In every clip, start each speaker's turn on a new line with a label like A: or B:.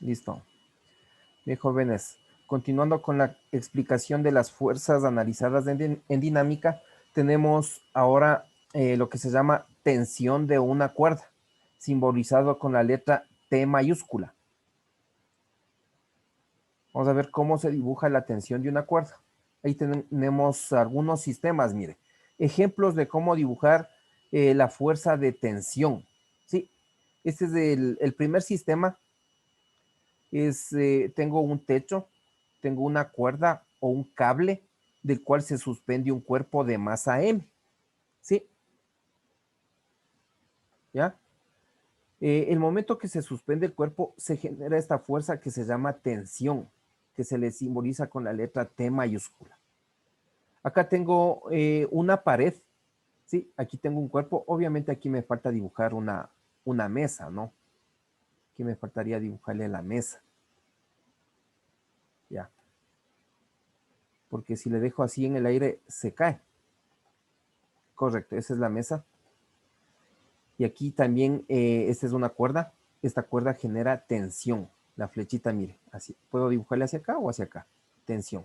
A: Listo. Bien, jóvenes. Continuando con la explicación de las fuerzas analizadas en dinámica, tenemos ahora lo que se llama tensión de una cuerda, simbolizado con la letra T mayúscula. Vamos a ver cómo se dibuja la tensión de una cuerda. Ahí tenemos algunos sistemas, mire. Ejemplos de cómo dibujar la fuerza de tensión. Sí, este es el primer sistema. Tengo un techo, tengo una cuerda o un cable del cual se suspende un cuerpo de masa M. ¿Sí? ¿Ya? El momento que se suspende el cuerpo, se genera esta fuerza que se llama tensión, que se le simboliza con la letra T mayúscula. Acá tengo una pared, ¿sí? Aquí tengo un cuerpo. Obviamente aquí me falta dibujar una mesa, ¿no? Aquí me faltaría dibujarle la mesa. Ya. Porque si le dejo así en el aire, se cae. Correcto, esa es la mesa. Y aquí también, esta es una cuerda. Esta cuerda genera tensión. La flechita, mire, así. ¿Puedo dibujarle hacia acá o hacia acá? Tensión.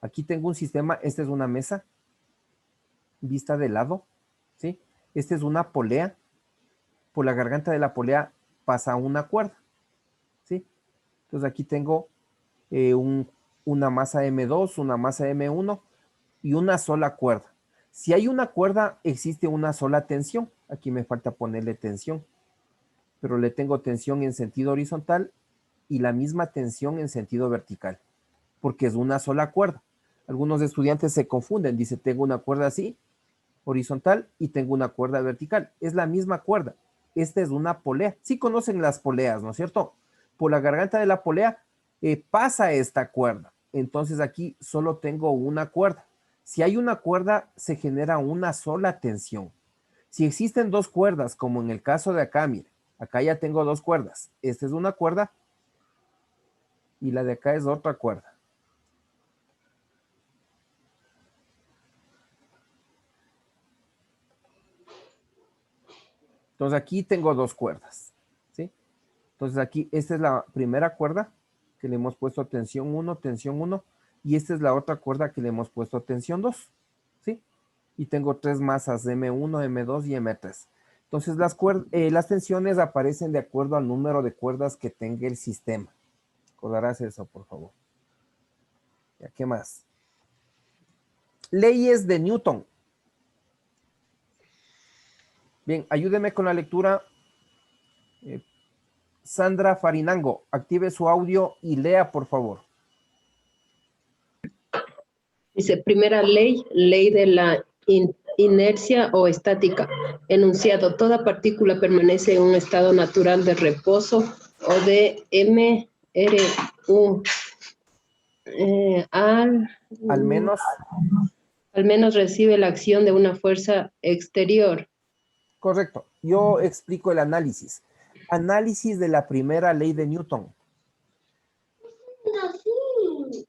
A: Aquí tengo un sistema, esta es una mesa, vista de lado, ¿sí? Esta es una polea. Por la garganta de la polea pasa una cuerda, ¿sí? Entonces aquí tengo una masa M2, una masa M1 y una sola cuerda. Si hay una cuerda, existe una sola tensión. Aquí me falta ponerle tensión, pero le tengo tensión en sentido horizontal y la misma tensión en sentido vertical, porque es una sola cuerda. Algunos estudiantes se confunden, dice, tengo una cuerda así, horizontal, y tengo una cuerda vertical. Es la misma cuerda. Esta es una polea. Sí conocen las poleas, ¿no es cierto? Por la garganta de la polea pasa esta cuerda. Entonces aquí solo tengo una cuerda. Si hay una cuerda, se genera una sola tensión. Si existen dos cuerdas, como en el caso de acá, mire, acá ya tengo dos cuerdas. Esta es una cuerda y la de acá es otra cuerda. Entonces aquí tengo dos cuerdas, ¿sí? Entonces aquí, esta es la primera cuerda que le hemos puesto tensión 1, y esta es la otra cuerda que le hemos puesto tensión 2, ¿sí? Y tengo tres masas, M1, M2 y M3. Entonces las tensiones aparecen de acuerdo al número de cuerdas que tenga el sistema. Recordarás eso, por favor. ¿Ya qué más? Leyes de Newton. Bien, ayúdeme con la lectura. Sandra Farinango, active su audio y lea, por favor.
B: Dice, primera ley, ley de la inercia o estática. Enunciado, toda partícula permanece en un estado natural de reposo o de MRU. Al menos recibe la acción de una fuerza exterior.
A: Correcto. Yo explico el análisis. Análisis de la primera ley de Newton.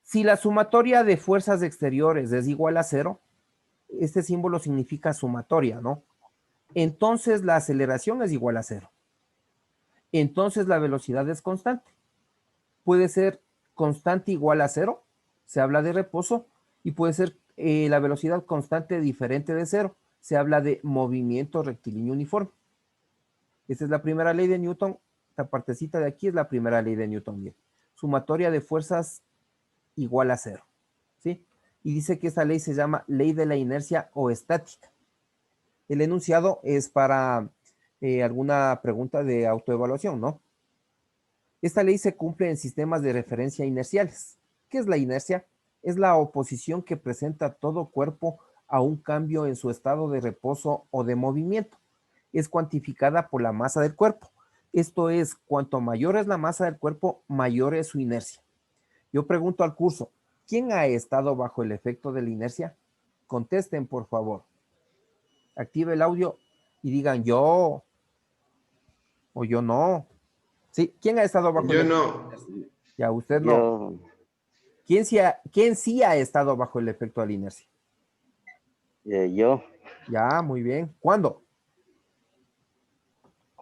A: Si la sumatoria de fuerzas exteriores es igual a 0, este símbolo significa sumatoria, ¿no? Entonces la aceleración es igual a 0. Entonces la velocidad es constante. Puede ser constante igual a 0, se habla de reposo, y puede ser la velocidad constante diferente de 0, se habla de movimiento rectilíneo uniforme. Esta es la primera ley de Newton. Esta partecita de aquí es la primera ley de Newton. Bien. Sumatoria de fuerzas igual a 0. ¿Sí? Y dice que esta ley se llama ley de la inercia o estática. El enunciado es para alguna pregunta de autoevaluación, ¿no? Esta ley se cumple en sistemas de referencia inerciales. ¿Qué es la inercia? Es la oposición que presenta todo cuerpo a un cambio en su estado de reposo o de movimiento. Es cuantificada por la masa del cuerpo. Esto es, cuanto mayor es la masa del cuerpo, mayor es su inercia. Yo pregunto al curso, ¿quién ha estado bajo el efecto de la inercia? Contesten, por favor. Active el audio y digan yo o yo no. ¿Sí? ¿Quién ha estado bajo el
C: Yo
A: efecto de la
C: no.
A: inercia? Ya, usted no.
D: Yo,
A: ¿Quién sí ha estado bajo el efecto de la inercia?
D: yo,
A: Ya, muy bien. ¿Cuándo?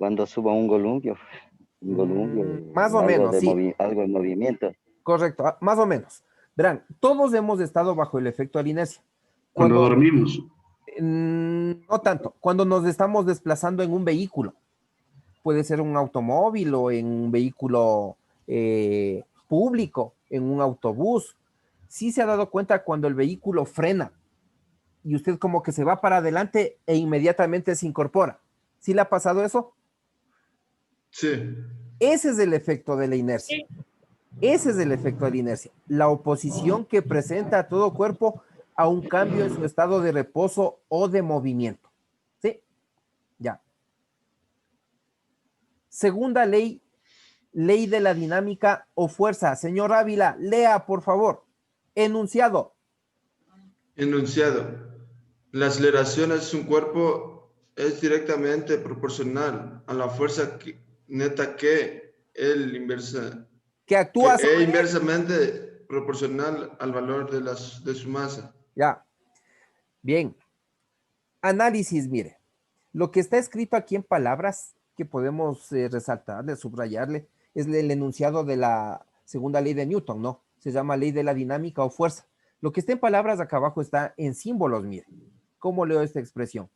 C: Cuando suba un columpio,
A: Más o
C: algo
A: menos, sí.
C: algo en movimiento.
A: Correcto, más o menos. Verán, todos hemos estado bajo el efecto de la inercia.
D: Cuando dormimos.
A: No tanto, cuando nos estamos desplazando en un vehículo, puede ser un automóvil o en un vehículo público, en un autobús. Sí se ha dado cuenta cuando el vehículo frena y usted como que se va para adelante e inmediatamente se incorpora. ¿Sí le ha pasado eso?
D: Sí.
A: Ese es el efecto de la inercia. Ese es el efecto de la inercia. La oposición que presenta a todo cuerpo a un cambio en su estado de reposo o de movimiento. ¿Sí? Ya. Segunda ley, ley de la dinámica o fuerza. Señor Ávila, lea, por favor. Enunciado.
D: Enunciado. La aceleración de un cuerpo es directamente proporcional a la fuerza neta que
A: Que actúa
D: es
A: sobre él.
D: inversamente proporcional al valor de su masa.
A: Ya. Bien. Análisis, mire. Lo que está escrito aquí en palabras que podemos resaltarle, subrayarle, es el enunciado de la segunda ley de Newton, ¿no? Se llama ley de la dinámica o fuerza. Lo que está en palabras acá abajo está en símbolos, mire. ¿Cómo leo esta expresión?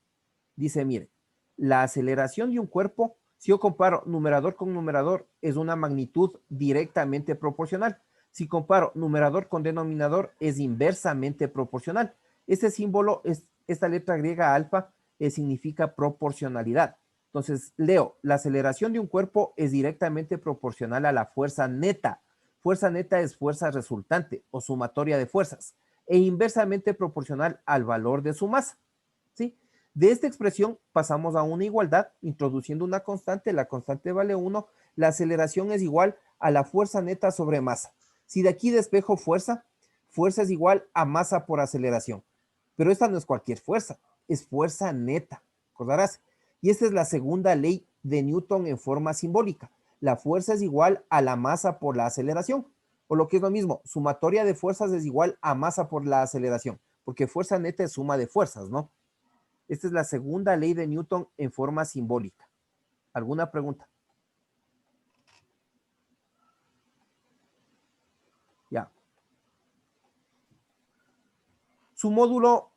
A: Dice, mire, la aceleración de un cuerpo, si yo comparo numerador con numerador, es una magnitud directamente proporcional. Si comparo numerador con denominador, es inversamente proporcional. Este símbolo, esta letra griega alfa, significa proporcionalidad. Entonces, leo, la aceleración de un cuerpo es directamente proporcional a la fuerza neta. Fuerza neta es fuerza resultante o sumatoria de fuerzas e inversamente proporcional al valor de su masa. ¿Sí? De esta expresión pasamos a una igualdad introduciendo una constante, la constante vale 1, la aceleración es igual a la fuerza neta sobre masa. Si de aquí despejo fuerza, fuerza es igual a masa por aceleración. Pero esta no es cualquier fuerza, es fuerza neta, ¿recordarás? Y esta es la segunda ley de Newton en forma simbólica. La fuerza es igual a la masa por la aceleración. O lo que es lo mismo, sumatoria de fuerzas es igual a masa por la aceleración, porque fuerza neta es suma de fuerzas, ¿no? Esta es la segunda ley de Newton en forma simbólica. ¿Alguna pregunta? Ya. Su módulo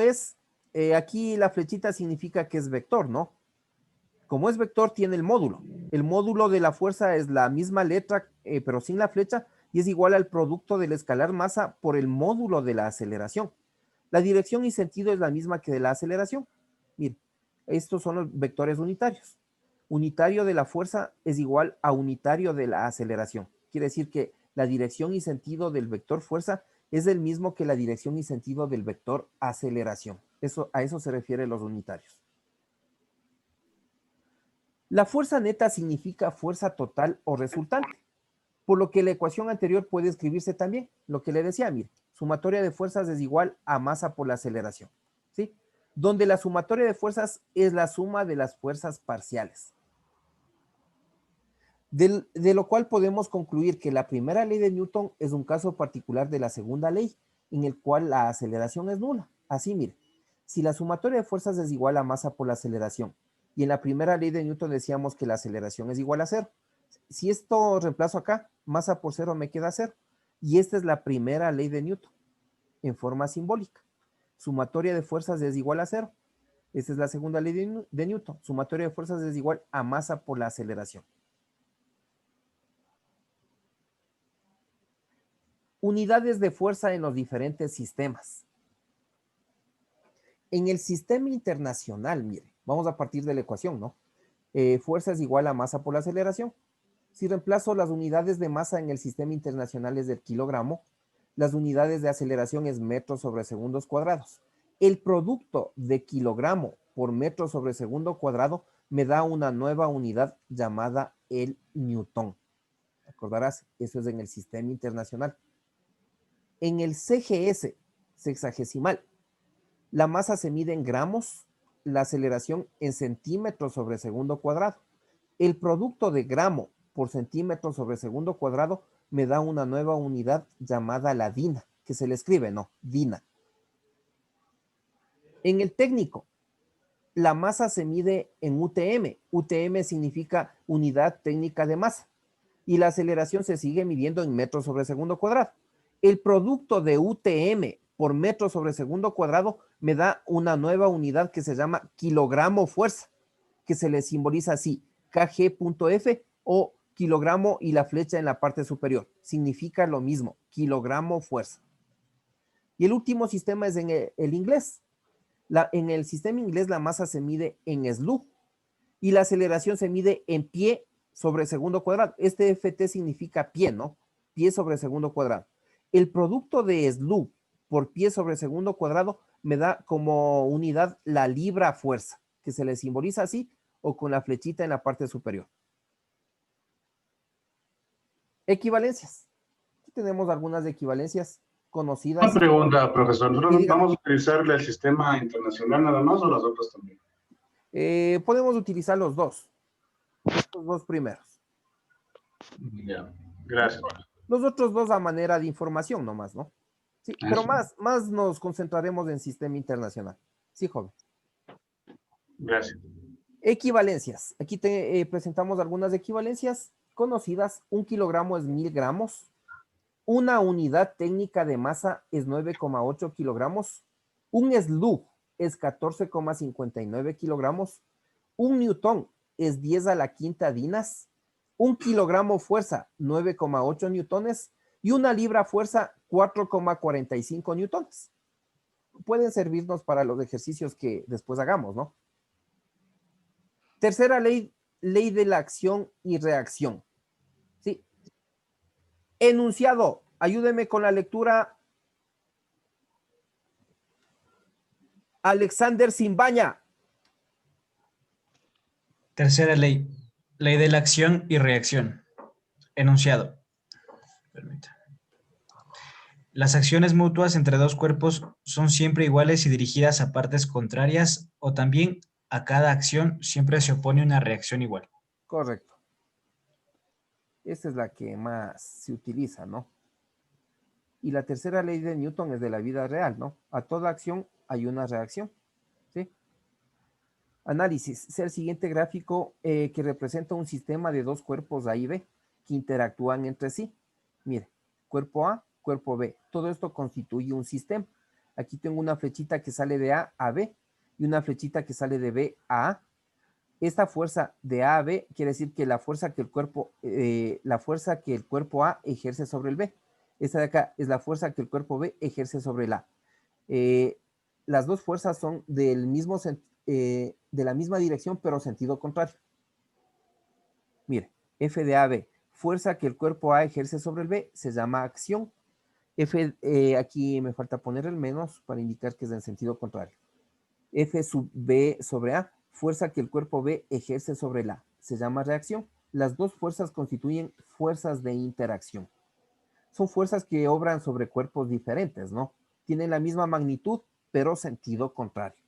A: es, aquí la flechita significa que es vector, ¿no? Como es vector, tiene el módulo. El módulo de la fuerza es la misma letra, pero sin la flecha, y es igual al producto del escalar masa por el módulo de la aceleración. La dirección y sentido es la misma que de la aceleración. Miren, estos son los vectores unitarios. Unitario de la fuerza es igual a unitario de la aceleración. Quiere decir que la dirección y sentido del vector fuerza es el mismo que la dirección y sentido del vector aceleración. A eso se refieren los unitarios. La fuerza neta significa fuerza total o resultante, por lo que la ecuación anterior puede escribirse también, lo que le decía, mire, sumatoria de fuerzas es igual a masa por la aceleración, ¿sí? Donde la sumatoria de fuerzas es la suma de las fuerzas parciales. De lo cual podemos concluir que la primera ley de Newton es un caso particular de la segunda ley, en el cual la aceleración es nula. Así, mire, si la sumatoria de fuerzas es igual a masa por la aceleración, y en la primera ley de Newton decíamos que la aceleración es igual a cero, si esto reemplazo acá, masa por cero me queda cero, y esta es la primera ley de Newton, en forma simbólica. Sumatoria de fuerzas es igual a cero. Esta es la segunda ley de Newton. Sumatoria de fuerzas es igual a masa por la aceleración. Unidades de fuerza en los diferentes sistemas. En el sistema internacional, mire, vamos a partir de la ecuación, ¿no? Fuerza es igual a masa por la aceleración. Si reemplazo las unidades de masa en el sistema internacional es del kilogramo, las unidades de aceleración es metros sobre segundos cuadrados. El producto de kilogramo por metro sobre segundo cuadrado me da una nueva unidad llamada el newton. Recordarás, eso es en el sistema internacional. En el CGS, sexagesimal, la masa se mide en gramos, la aceleración en centímetros sobre segundo cuadrado. El producto de gramo por centímetro sobre segundo cuadrado me da una nueva unidad llamada la DINA, que se le escribe, no, DINA. En el técnico, la masa se mide en UTM. UTM significa unidad técnica de masa. Y la aceleración se sigue midiendo en metros sobre segundo cuadrado. El producto de UTM por metro sobre segundo cuadrado me da una nueva unidad que se llama kilogramo fuerza, que se le simboliza así, kg.f o kilogramo y la flecha en la parte superior. Significa lo mismo, kilogramo fuerza. Y el último sistema es en el inglés. En el sistema inglés la masa se mide en SLU y la aceleración se mide en pie sobre segundo cuadrado. Este FT significa pie, ¿no? Pie sobre segundo cuadrado. El producto de SLU por pie sobre segundo cuadrado me da como unidad la libra fuerza, que se le simboliza así o con la flechita en la parte superior. Equivalencias. Aquí tenemos algunas equivalencias conocidas.
E: Una pregunta, profesor. ¿Nosotros
A: Sí,
E: vamos a utilizar el sistema internacional nada más o las otras también?
A: Podemos utilizar los dos primeros.
E: Ya, gracias.
A: Los otros dos a manera de información nomás, ¿no? Sí, pero
E: Eso.
A: más nos concentraremos en sistema internacional. Sí, joven.
E: Gracias.
A: Equivalencias. Aquí te presentamos algunas equivalencias conocidas. 1 kilogramo es 1000 gramos. Una unidad técnica de masa es 9,8 kilogramos. Un SLU es 14,59 kilogramos. Un newton es 10 a la quinta dinas. 1 kilogramo fuerza, 9,8 newtones. Y una libra fuerza, 4,45 newtones. Pueden servirnos para los ejercicios que después hagamos, ¿no? Tercera ley, ley de la acción y reacción. ¿Sí? Enunciado. Ayúdeme con la lectura. Alexander Simbaña.
F: Tercera ley. Ley de la acción y reacción. Enunciado. Permítame. Las acciones mutuas entre dos cuerpos son siempre iguales y dirigidas a partes contrarias, o también a cada acción siempre se opone una reacción igual.
A: Correcto. Esta es la que más se utiliza, ¿no? Y la tercera ley de Newton es de la vida real, ¿no? A toda acción hay una reacción, ¿sí? Análisis. Es el siguiente gráfico que representa un sistema de dos cuerpos A y B que interactúan entre sí. Mire, cuerpo A, cuerpo B. Todo esto constituye un sistema. Aquí tengo una flechita que sale de A a B y una flechita que sale de B a A. Esta fuerza de A a B quiere decir que la fuerza que el cuerpo A ejerce sobre el B. Esta de acá es la fuerza que el cuerpo B ejerce sobre el A. Las dos fuerzas son de la misma dirección, pero sentido contrario. Mire, F de AB, fuerza que el cuerpo A ejerce sobre el B, se llama acción. Aquí me falta poner el menos para indicar que es en sentido contrario. F sub B sobre A, fuerza que el cuerpo B ejerce sobre el A, se llama reacción. Las dos fuerzas constituyen fuerzas de interacción. Son fuerzas que obran sobre cuerpos diferentes, ¿no? Tienen la misma magnitud, pero sentido contrario.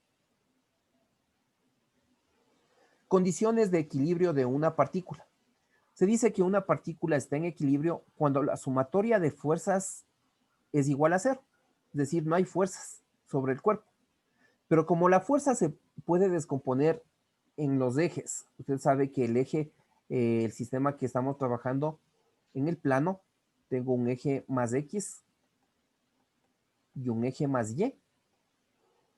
A: Condiciones de equilibrio de una partícula. Se dice que una partícula está en equilibrio cuando la sumatoria de fuerzas es igual a cero. Es decir, no hay fuerzas sobre el cuerpo. Pero como la fuerza se puede descomponer en los ejes, usted sabe que el eje, el sistema que estamos trabajando en el plano, tengo un eje más X y un eje más Y.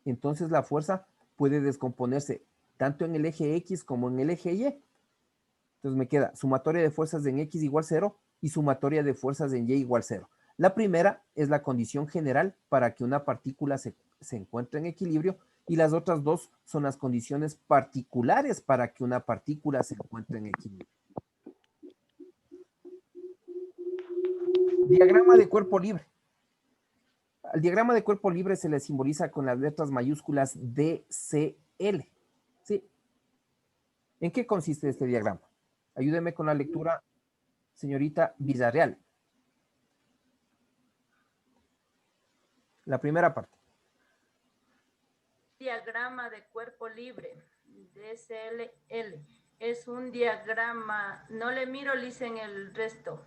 A: Entonces la fuerza puede descomponerse tanto en el eje X como en el eje Y. Entonces me queda sumatoria de fuerzas en X igual 0 y sumatoria de fuerzas en Y igual 0. La primera es la condición general para que una partícula se encuentre en equilibrio y las otras dos son las condiciones particulares para que una partícula se encuentre en equilibrio. Diagrama de cuerpo libre. Al diagrama de cuerpo libre se le simboliza con las letras mayúsculas DCL. ¿Sí? ¿En qué consiste este diagrama? Ayúdeme con la lectura, señorita Villarreal. La primera parte.
G: Diagrama de cuerpo libre, DCL. Es un diagrama, no le miro, Liz, en el resto.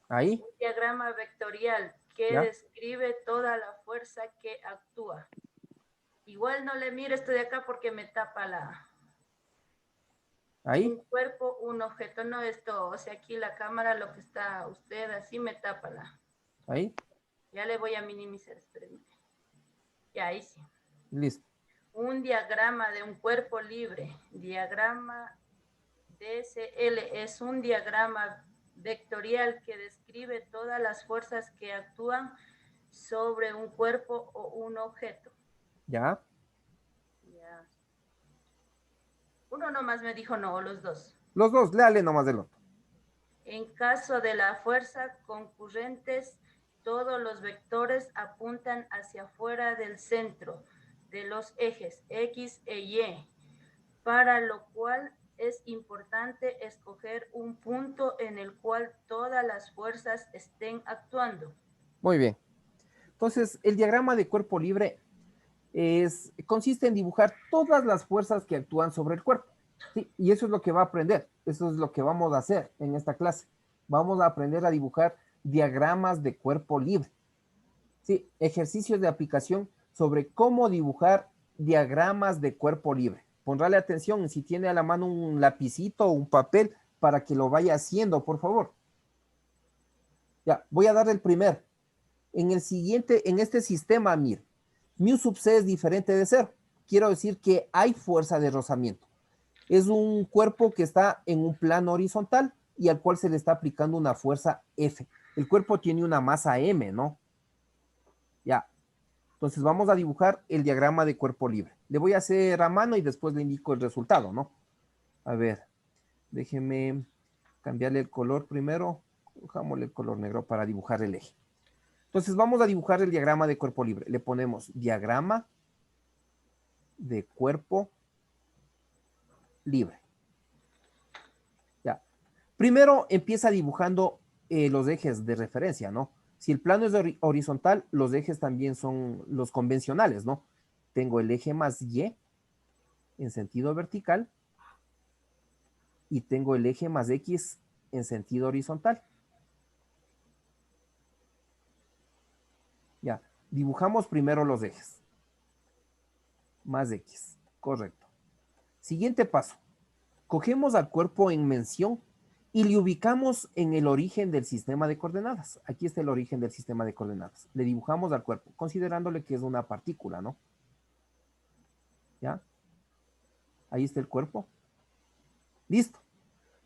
A: Ahí.
G: Un diagrama vectorial que
A: ¿Ya?
G: describe toda la fuerza que actúa. Igual no le miro esto de acá porque me tapa
A: Ahí,
G: un cuerpo, un objeto, no esto, o sea, aquí la cámara, lo que está usted, así me tapa
A: ahí,
G: ya le voy a minimizar, espérenme. Ya, ahí sí.
A: listo.
G: Un diagrama de un cuerpo libre, diagrama DSL, es un diagrama vectorial que describe todas las fuerzas que actúan sobre un cuerpo o un objeto.
A: Ya,
G: Ya. Uno nomás me dijo no, o los dos.
A: los dos, léale nomás del otro.
G: En caso de la fuerza concurrentes, todos los vectores apuntan hacia afuera del centro de los ejes X e Y, para lo cual es importante escoger un punto en el cual todas las fuerzas estén actuando.
A: Muy bien. Entonces, el diagrama de cuerpo libre consiste en dibujar todas las fuerzas que actúan sobre el cuerpo. ¿Sí? Y eso es lo que va a aprender. Eso es lo que vamos a hacer en esta clase. Vamos a aprender a dibujar diagramas de cuerpo libre. ¿Sí? Ejercicios de aplicación sobre cómo dibujar diagramas de cuerpo libre. Pondrle atención si tiene a la mano un lapicito o un papel para que lo vaya haciendo, por favor. Ya, voy a dar el primero. En este sistema, mire, mu sub c es diferente de 0. Quiero decir que hay fuerza de rozamiento. Es un cuerpo que está en un plano horizontal y al cual se le está aplicando una fuerza F. El cuerpo tiene una masa M, ¿no? Ya. Entonces vamos a dibujar el diagrama de cuerpo libre. Le voy a hacer a mano y después le indico el resultado, ¿no? A ver, déjeme cambiarle el color primero. Cojámosle el color negro para dibujar el eje. Entonces vamos a dibujar el diagrama de cuerpo libre. Le ponemos diagrama de cuerpo libre. Ya. Primero empieza dibujando los ejes de referencia, ¿no? Si el plano es horizontal, los ejes también son los convencionales, ¿no? Tengo el eje más Y en sentido vertical y tengo el eje más X en sentido horizontal. Ya, dibujamos primero los ejes. Más X, correcto. Siguiente paso. Cogemos al cuerpo en mención y le ubicamos en el origen del sistema de coordenadas. Aquí está el origen del sistema de coordenadas. Le dibujamos al cuerpo, considerándole que es una partícula, ¿no? ¿Ya? Ahí está el cuerpo. Listo.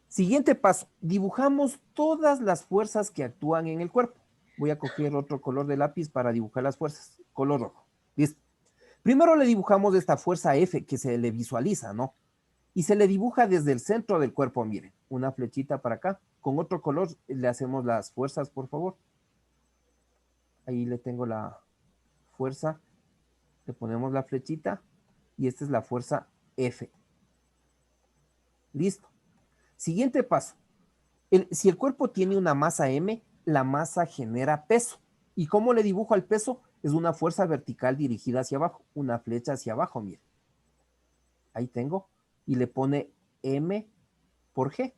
A: Siguiente paso. Dibujamos todas las fuerzas que actúan en el cuerpo. Voy a coger otro color de lápiz para dibujar las fuerzas. Color rojo. Listo. Primero le dibujamos esta fuerza F que se le visualiza, ¿no? Y se le dibuja desde el centro del cuerpo, miren. Una flechita para acá. Con otro color le hacemos las fuerzas, por favor. Ahí le tengo la fuerza. Le ponemos la flechita. Y esta es la fuerza F. Listo. Siguiente paso. Si el cuerpo tiene una masa M, la masa genera peso. ¿Y cómo le dibujo al peso? Es una fuerza vertical dirigida hacia abajo. Una flecha hacia abajo, miren. Ahí tengo. Y le pone M por G,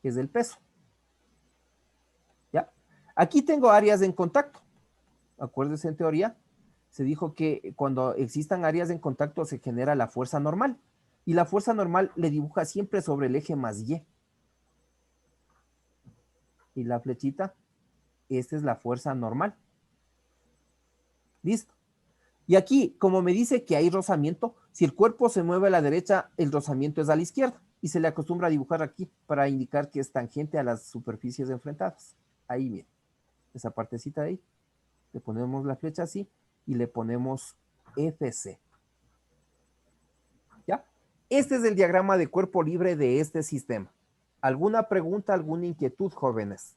A: que es el peso. ¿Ya? Aquí tengo áreas en contacto. Acuérdense, en teoría, se dijo que cuando existan áreas en contacto se genera la fuerza normal. Y la fuerza normal le dibuja siempre sobre el eje más Y. Y la flechita, esta es la fuerza normal. Listo. Y aquí, como me dice que hay rozamiento, si el cuerpo se mueve a la derecha, el rozamiento es a la izquierda. Y se le acostumbra a dibujar aquí para indicar que es tangente a las superficies enfrentadas. Ahí, miren. Esa partecita de ahí. Le ponemos la flecha así y le ponemos FC. ¿Ya? Este es el diagrama de cuerpo libre de este sistema. ¿Alguna pregunta, alguna inquietud, jóvenes?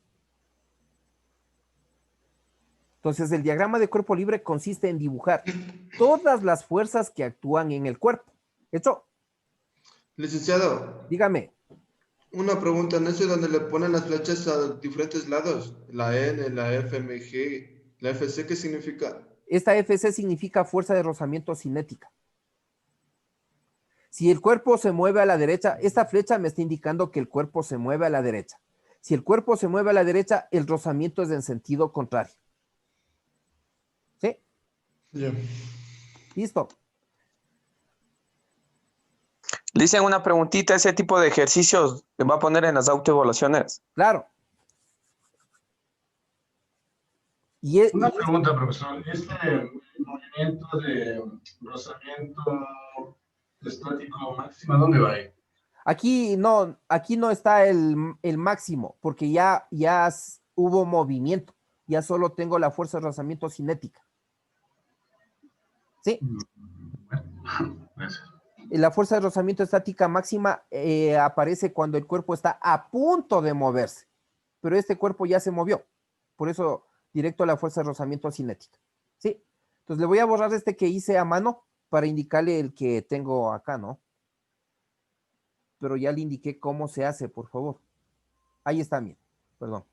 A: Entonces, el diagrama de cuerpo libre consiste en dibujar todas las fuerzas que actúan en el cuerpo. ¿Hecho?
D: Licenciado,
A: Dígame.
D: una pregunta, ¿en ese donde le ponen las flechas a diferentes lados? La N, la FMG, la FC, ¿qué significa?
A: Esta FC significa fuerza de rozamiento cinética. Si el cuerpo se mueve a la derecha, esta flecha me está indicando que el cuerpo se mueve a la derecha. Si el cuerpo se mueve a la derecha, el rozamiento es en sentido contrario. ¿Sí?
D: Ya.
A: Listo.
H: Le dicen una preguntita, ese tipo de ejercicios que va a poner en las autoevaluaciones.
A: Claro.
E: Una pregunta, profesor. ¿Este movimiento de rozamiento estático máximo, dónde va ahí?
A: aquí no está el máximo, porque ya hubo movimiento. Ya solo tengo la fuerza de rozamiento cinética. ¿Sí?
E: Bueno, gracias.
A: La fuerza de rozamiento estática máxima aparece cuando el cuerpo está a punto de moverse, pero este cuerpo ya se movió. Por eso, directo a la fuerza de rozamiento cinética. ¿Sí? Entonces, le voy a borrar este que hice a mano para indicarle el que tengo acá, ¿no? Pero ya le indiqué cómo se hace, por favor. Ahí está, bien. Perdón.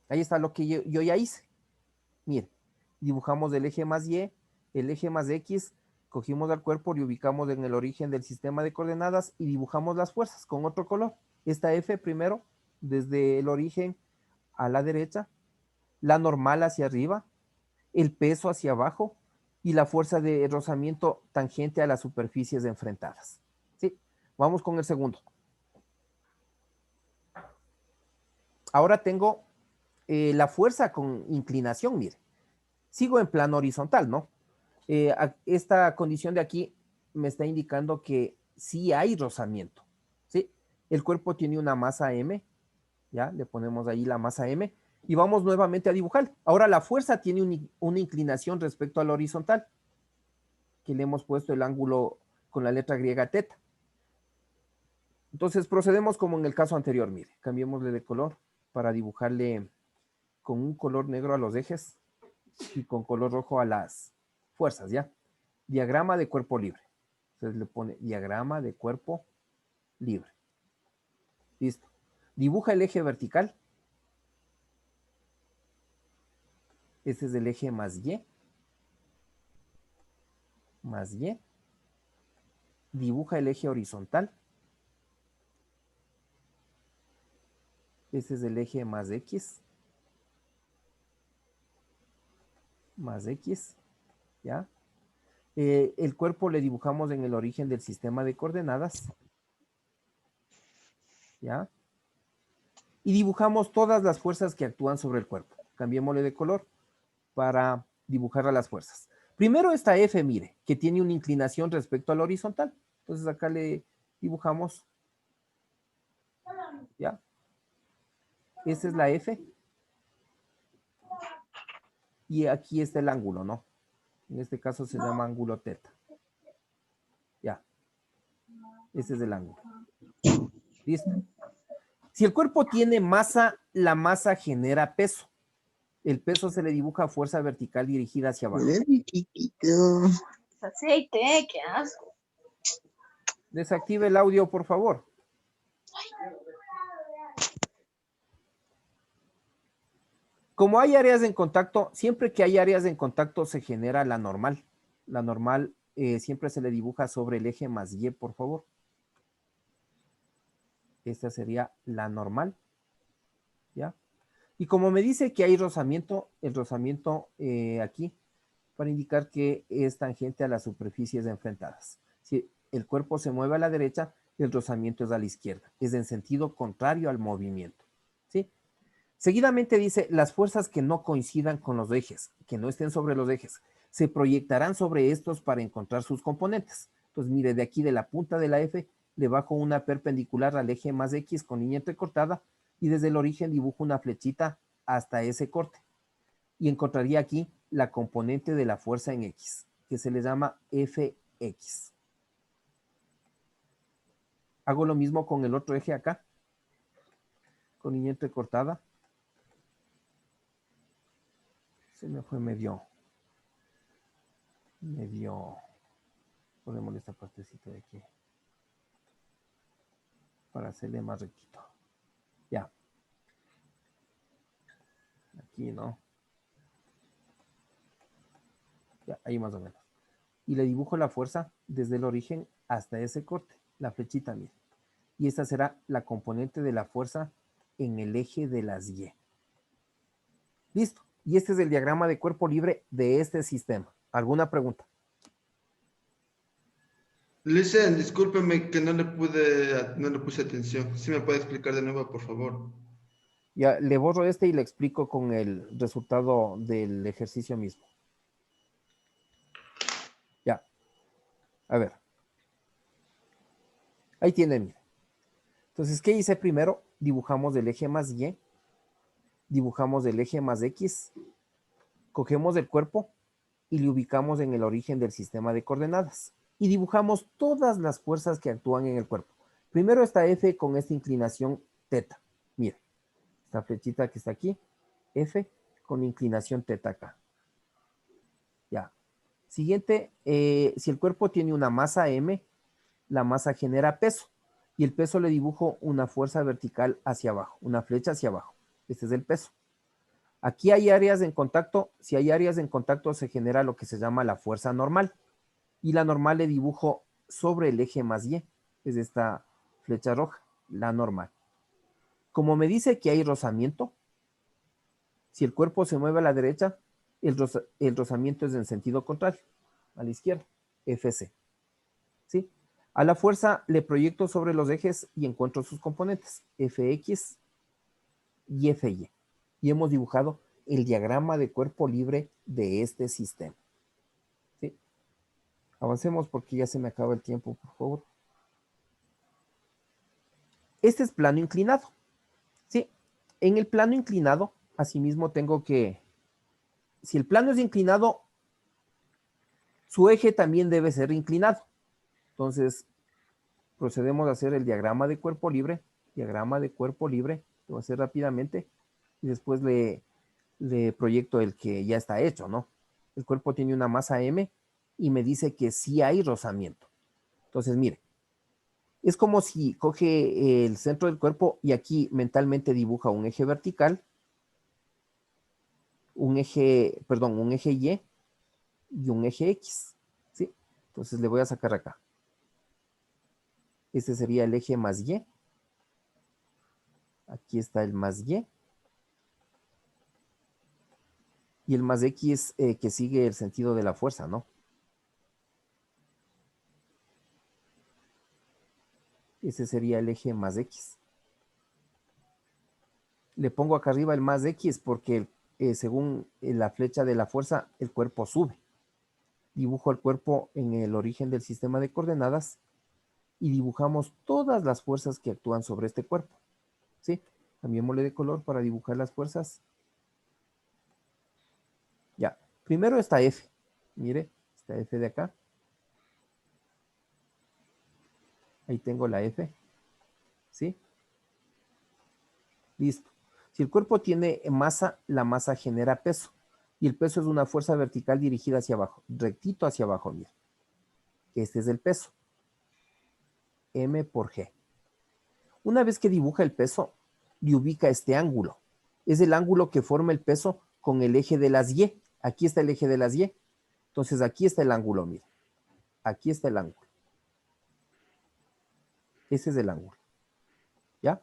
A: Ahí está lo que yo ya hice. Miren, dibujamos el eje más Y, el eje más X, cogimos al cuerpo, le ubicamos en el origen del sistema de coordenadas y dibujamos las fuerzas con otro color. Esta F primero, desde el origen a la derecha, la normal hacia arriba, el peso hacia abajo y la fuerza de rozamiento tangente a las superficies enfrentadas. ¿Sí? Vamos con el segundo. Ahora tengo la fuerza con inclinación, mire. Sigo en plano horizontal, ¿no? Esta condición de aquí me está indicando que sí hay rozamiento, ¿sí? El cuerpo tiene una masa M, ya, le ponemos ahí la masa M, y vamos nuevamente a dibujar. Ahora la fuerza tiene una inclinación respecto al horizontal, que le hemos puesto el ángulo con la letra griega teta. Entonces procedemos como en el caso anterior, mire, cambiémosle de color para dibujarle con un color negro a los ejes y con color rojo a las fuerzas, ¿ya? Diagrama de cuerpo libre. Entonces le pone diagrama de cuerpo libre. Listo. Dibuja el eje vertical. Este es el eje más Y. Más Y. Dibuja el eje horizontal. Este es el eje más X. Más X. ¿Ya? El cuerpo le dibujamos en el origen del sistema de coordenadas. ¿Ya? Y dibujamos todas las fuerzas que actúan sobre el cuerpo. Cambiémosle de color para dibujar a las fuerzas. Primero esta F, mire, que tiene una inclinación respecto al horizontal. Entonces acá le dibujamos. ¿Ya? Esta es la F. Y aquí está el ángulo, ¿no? En este caso se llama ángulo teta. Ya. Este es el ángulo. ¿Listo? Si el cuerpo tiene masa, la masa genera peso. El peso se le dibuja a fuerza vertical dirigida hacia abajo.
I: Aceite, qué asco.
A: Desactive el audio, por favor. Como hay áreas en contacto, siempre que hay áreas en contacto se genera la normal. La normal siempre se le dibuja sobre el eje más Y, por favor. Esta sería la normal. ¿Ya? Y como me dice que hay rozamiento, el rozamiento aquí, para indicar que es tangente a las superficies enfrentadas. Si el cuerpo se mueve a la derecha, el rozamiento es a la izquierda. Es en sentido contrario al movimiento. ¿Sí? Seguidamente dice, las fuerzas que no coincidan con los ejes, que no estén sobre los ejes, se proyectarán sobre estos para encontrar sus componentes. Entonces, mire, de aquí de la punta de la F, le bajo una perpendicular al eje más X con línea entrecortada y desde el origen dibujo una flechita hasta ese corte. Y encontraría aquí la componente de la fuerza en X, que se le llama Fx. Hago lo mismo con el otro eje acá, con línea entrecortada. Se me fue medio, ponemos esta partecita de aquí, para hacerle más rectito. Ya. Aquí, ¿no? Ya, ahí más o menos. Y le dibujo la fuerza desde el origen hasta ese corte, la flechita, mire. Y esta será la componente de la fuerza en el eje de las Y. Listo. Y este es el diagrama de cuerpo libre de este sistema. ¿Alguna pregunta?
D: Licen, discúlpeme que no le puse atención. ¿Sí me puede explicar de nuevo, por favor?
A: Ya le borro este y le explico con el resultado del ejercicio mismo. Ya. A ver. Ahí tienen, mire. Entonces, ¿qué hice primero? Dibujamos el eje más Y, dibujamos el eje más X, cogemos el cuerpo y le ubicamos en el origen del sistema de coordenadas. Y dibujamos todas las fuerzas que actúan en el cuerpo. Primero está F con esta inclinación teta. Mira, esta flechita que está aquí, F con inclinación teta acá. Ya. Siguiente, si el cuerpo tiene una masa M, la masa genera peso. Y el peso le dibujo una fuerza vertical hacia abajo, una flecha hacia abajo. Este es el peso. Aquí hay áreas en contacto. Si hay áreas en contacto, se genera lo que se llama la fuerza normal. Y la normal le dibujo sobre el eje más Y. Es esta flecha roja, la normal. Como me dice que hay rozamiento, si el cuerpo se mueve a la derecha, el rozamiento es en sentido contrario, a la izquierda, FC. ¿Sí? A la fuerza le proyecto sobre los ejes y encuentro sus componentes, Fx y Fy. Y hemos dibujado el diagrama de cuerpo libre de este sistema. ¿Sí? Avancemos porque ya se me acaba el tiempo, por favor. Este es plano inclinado. ¿Sí? En el plano inclinado, asimismo tengo que, si el plano es inclinado, su eje también debe ser inclinado. Entonces, procedemos a hacer el diagrama de cuerpo libre. Diagrama de cuerpo libre. Lo voy a hacer rápidamente. Y después le proyecto el que ya está hecho, ¿no? El cuerpo tiene una masa M y me dice que sí hay rozamiento. Entonces, mire, es como si coge el centro del cuerpo y aquí mentalmente dibuja un eje vertical, un eje Y y un eje X, ¿sí? Entonces le voy a sacar acá. Este sería el eje más Y. Aquí está el más Y. Y el más X que sigue el sentido de la fuerza, ¿no? Ese sería el eje más X. Le pongo acá arriba el más X porque según la flecha de la fuerza, el cuerpo sube. Dibujo el cuerpo en el origen del sistema de coordenadas y dibujamos todas las fuerzas que actúan sobre este cuerpo. ¿Sí? Cambiémosle de color para dibujar las fuerzas. Ya. Primero está F. Mire, está F de acá. Ahí tengo la F. ¿Sí? Listo. Si el cuerpo tiene masa, la masa genera peso. Y el peso es una fuerza vertical dirigida hacia abajo, rectito hacia abajo, mira. Este es el peso. M por G. Una vez que dibuja el peso, le ubica este ángulo. Es el ángulo que forma el peso con el eje de las Y. Aquí está el eje de las Y. Entonces aquí está el ángulo, mira. Aquí está el ángulo. Ese es el ángulo. ¿Ya?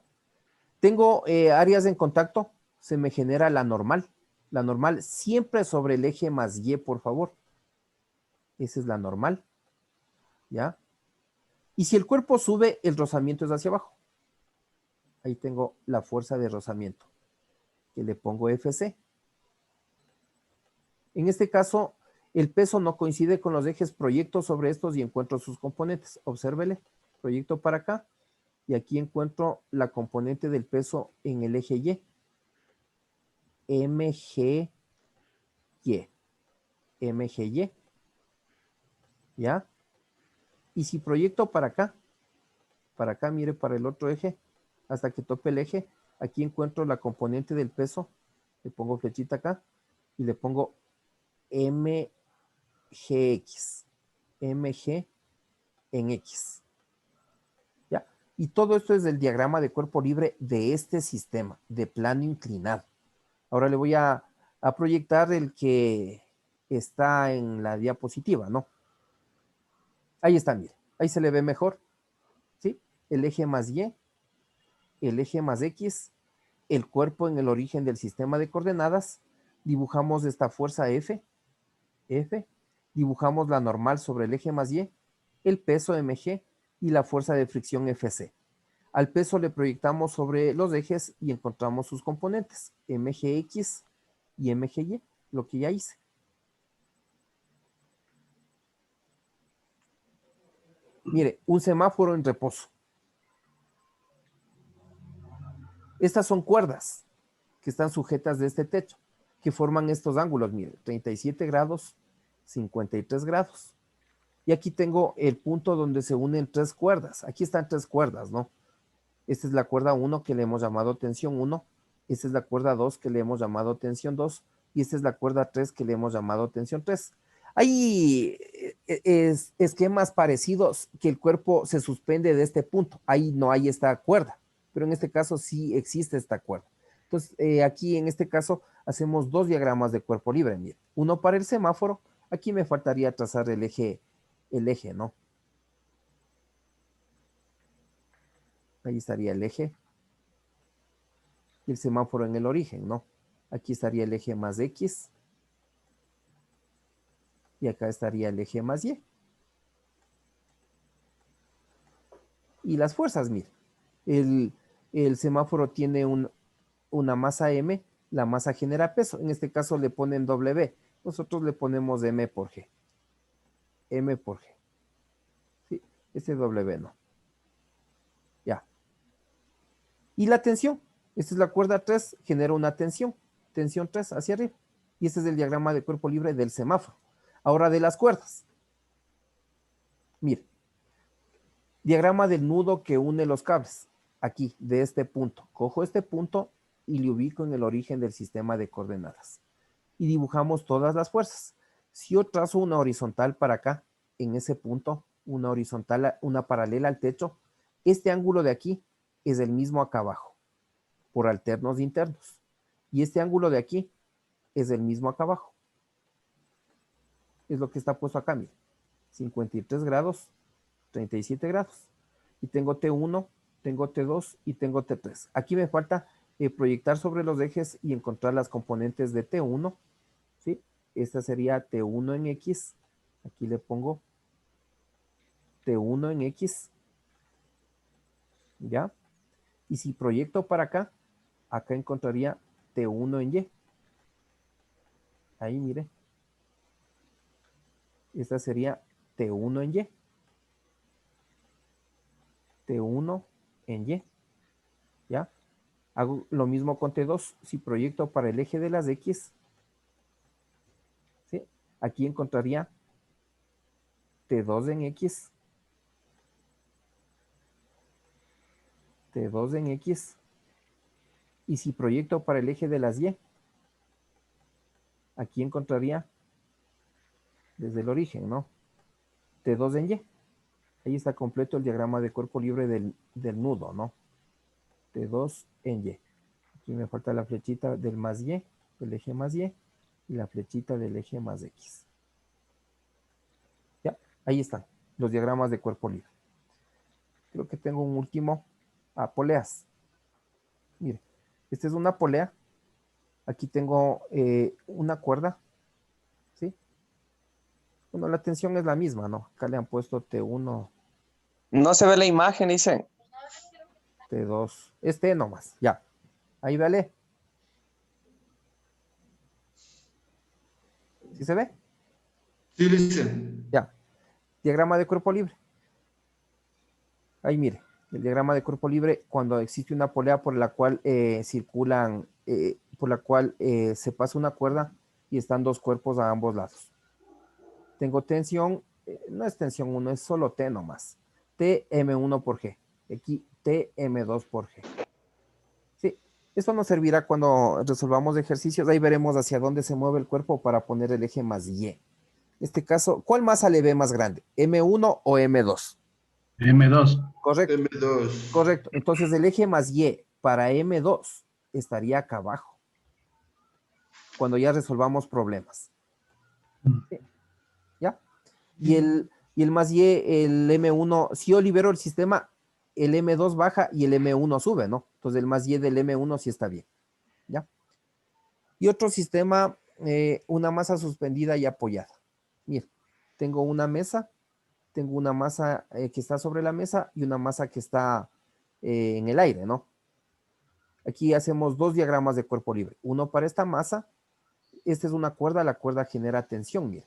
A: Tengo áreas en contacto, se me genera la normal. La normal siempre sobre el eje más Y, por favor. Esa es la normal. ¿Ya? Y si el cuerpo sube, el rozamiento es hacia abajo. Ahí tengo la fuerza de rozamiento, que le pongo FC. En este caso, el peso no coincide con los ejes, proyecto sobre estos y encuentro sus componentes. Obsérvele, proyecto para acá. Y aquí encuentro la componente del peso en el eje Y. MGY. MGY. ¿Ya? Y si proyecto para acá, mire, para el otro eje, hasta que tope el eje, aquí encuentro la componente del peso. Le pongo flechita acá y le pongo MGX. MG en X. ¿Ya? Y todo esto es el diagrama de cuerpo libre de este sistema, de plano inclinado. Ahora le voy a proyectar el que está en la diapositiva, ¿no? Ahí está, mire. Ahí se le ve mejor. ¿Sí? El eje más Y, el eje más X, el cuerpo en el origen del sistema de coordenadas Dibujamos esta fuerza F, dibujamos la normal sobre el eje más Y, el peso mg y la fuerza de fricción Fc. Al peso le proyectamos sobre los ejes y encontramos sus componentes, mgx y mgy, lo que ya hice. Mire, un semáforo en reposo. Estas son cuerdas que están sujetas de este techo, que forman estos ángulos, mire, 37 grados, 53 grados. Y aquí tengo el punto donde se unen tres cuerdas. Aquí están tres cuerdas, ¿no? Esta es la cuerda 1 que le hemos llamado tensión 1. Esta es la cuerda 2 que le hemos llamado tensión 2. Y esta es la cuerda 3 que le hemos llamado tensión 3. Hay esquemas parecidos que el cuerpo se suspende de este punto. Ahí no hay esta cuerda, pero en este caso sí existe esta cuerda. Entonces, aquí en este caso hacemos dos diagramas de cuerpo libre. Mire, uno para el semáforo. Aquí me faltaría trazar el eje, ¿no? Ahí estaría el eje. Y el semáforo en el origen, ¿no? Aquí estaría el eje más X. Y acá estaría el eje más Y. Y las fuerzas, mire. El semáforo tiene una masa M. La masa genera peso. En este caso le ponen W. Nosotros le ponemos M por G. M por G. Sí, este W no. Ya. Y la tensión. Esta es la cuerda 3, genera una tensión. Tensión 3 hacia arriba. Y este es el diagrama de cuerpo libre del semáforo. Ahora de las cuerdas. Mire. Diagrama del nudo que une los cables. Aquí, de este punto. Cojo este punto y le ubico en el origen del sistema de coordenadas. Y dibujamos todas las fuerzas. Si yo trazo una horizontal para acá, en ese punto, una horizontal, una paralela al techo, este ángulo de aquí es el mismo acá abajo, por alternos internos. Y este ángulo de aquí es el mismo acá abajo. Es lo que está puesto acá, mire. 53 grados, 37 grados. Y tengo T1, tengo T2 y tengo T3. Aquí me falta proyectar sobre los ejes y encontrar las componentes de T1. ¿Sí? Esta sería T1 en X. Aquí le pongo T1 en X. ¿Ya? Y si proyecto para acá, acá encontraría T1 en Y. Ahí, mire. Esta sería T1 en Y. T1 en Y. ¿Ya? Hago lo mismo con T2. Si proyecto para el eje de las X, ¿sí? Aquí encontraría T2 en X. T2 en X. Y si proyecto para el eje de las Y, aquí encontraría desde el origen, ¿no? T2 en Y. Ahí está completo el diagrama de cuerpo libre del nudo, ¿no? T2 en Y. Aquí me falta la flechita del más Y, del eje más Y, y la flechita del eje más X. Ya, ahí están los diagramas de cuerpo libre. Creo que tengo un último. Poleas. Mire, esta es una polea. Aquí tengo una cuerda. ¿Sí? Bueno, la tensión es la misma, ¿no? Acá le han puesto T1.
H: No se ve la imagen, dicen.
A: T2. Este nomás, ya. Ahí vale. ¿Sí se ve?
D: Sí, dicen.
A: Ya. Diagrama de cuerpo libre. Ahí mire. El diagrama de cuerpo libre cuando existe una polea por la cual circulan, por la cual se pasa una cuerda y están dos cuerpos a ambos lados. Tengo tensión, no es tensión 1, es solo T nomás. Tm1 por G. Aquí Tm2 por G. Sí, esto nos servirá cuando resolvamos ejercicios. Ahí veremos hacia dónde se mueve el cuerpo para poner el eje más Y. En este caso, ¿cuál masa le ve más grande? ¿M1 o M2?
E: M2.
A: Correcto.
D: M2.
A: Correcto. Entonces el eje más Y para M2 estaría acá abajo. Cuando ya resolvamos problemas. ¿Sí? ¿Ya? Y el más Y, el M1, si yo libero el sistema, el M2 baja y el M1 sube, ¿no? Entonces el más Y del M1 sí está bien. ¿Ya? Y otro sistema, una masa suspendida y apoyada. Mira, tengo una mesa, tengo una masa que está sobre la mesa y una masa que está en el aire, ¿no? Aquí hacemos dos diagramas de cuerpo libre. Uno para esta masa. Esta es una cuerda, la cuerda genera tensión, mira.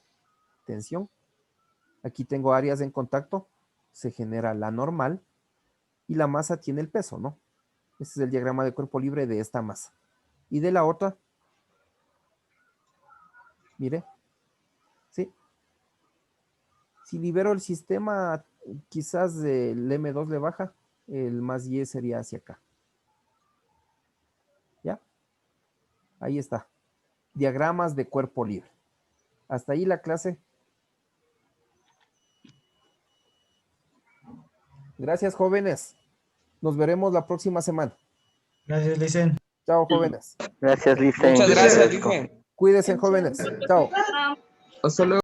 A: Tensión. Aquí tengo áreas en contacto. Se genera la normal. Y la masa tiene el peso, ¿no? Este es el diagrama de cuerpo libre de esta masa. Y de la otra, mire, ¿sí? Si libero el sistema, quizás el M2 le baja, el más Y sería hacia acá. ¿Ya? Ahí está. Diagramas de cuerpo libre. Hasta ahí la clase. Gracias, jóvenes. Nos veremos la próxima semana.
F: Gracias, Licen.
A: Chao, jóvenes.
C: Gracias, Licen.
H: Muchas gracias, Licen.
A: Cuídense, jóvenes. Chao.
H: Hasta luego.